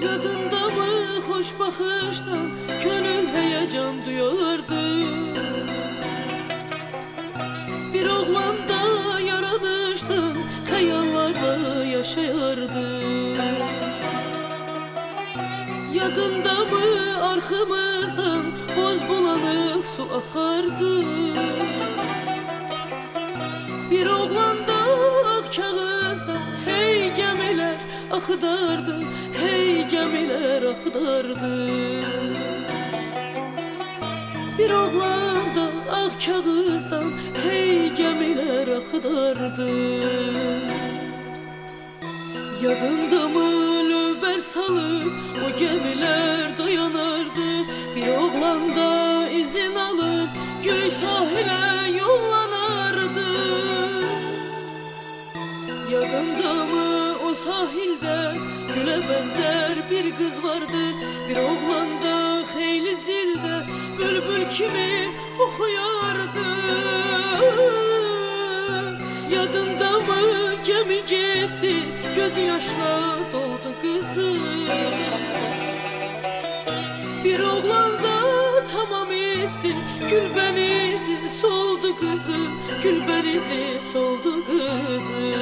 Yadında mı hoş bakıştan gönül heyecan duyardı? Bir oğlanda yaranıştan hayallarla yaşayardı. Yadında mı arkamızdan boz bulanık su akardı? Bir oğlanda ak kağızda hey gemiler akıdardı, hey gemiler akıdardı. Bir oğlanda ak kağızdan hey gemiler akıdardı. Yadında mı löber salıp o gemiler dayanardı? Bir oğlanda izin alıp göğü sahile yollanardı. Yadında mı o sahilde güle benzer bir kız vardı? Bir oğlanda heyli zilde bülbül kimi okuyardı. Yadında mı gemi gitti, gözü yaşla doldu kızı? Bir oğlanda tamam etti, gül benizi soldu kızı, gül benizi soldu kızı.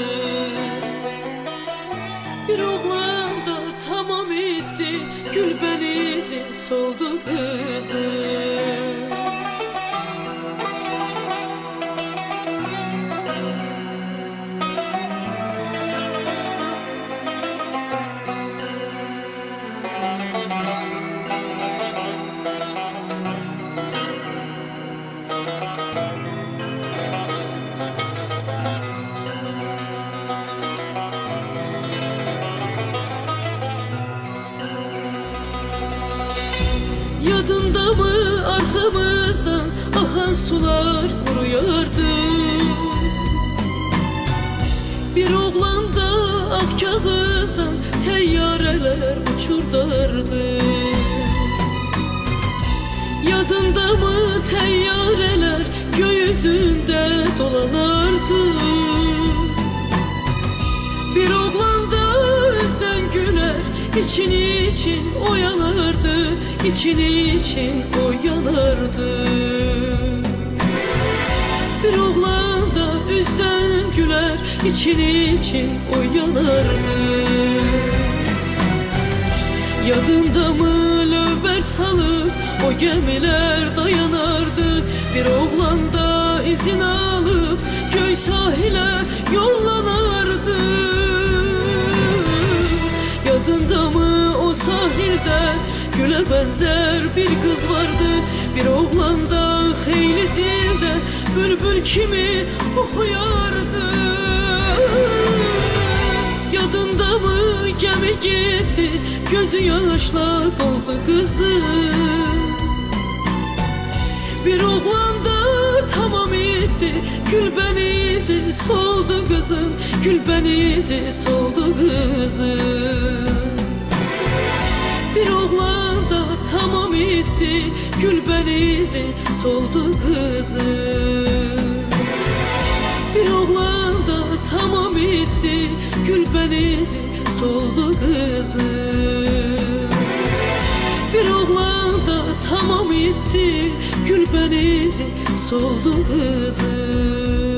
Bir oğlanda tamam etti, gül benizi soldu kızı. Yadında mı arkamızdan akan sular kuruyardı? Bir oğlanda ak kağızdan teyyareler uçurdardı. Yadında mı teyyareler gökyüzünde dolanardı? Bir oğlanda özden güler, için için o yanardı, için için o yanardı. Bir oğlanda üzden güler, için için o yanardı. Yadında mı löber salıp o gemiler dayanardı? Bir oğlanda izin alıp köy sahile yollanardı. Yadında mı o sahilde güle benzer bir kız vardı? Bir oğlanda heyli zilde bülbül kimi okuyardı. Yadında mı gemi gitti, gözü yaşla doldu kızı? Bir oğlanda tamam etti, gül benizi soldu kızım, gül benizi soldu kızım. Bir oğlanda tamam etti, gül benizi soldu kızım. Bir oğlanda tamam etti, gül benizi soldu kızım. Bir oğlanda tamam etti, gül benizi soldu kızım.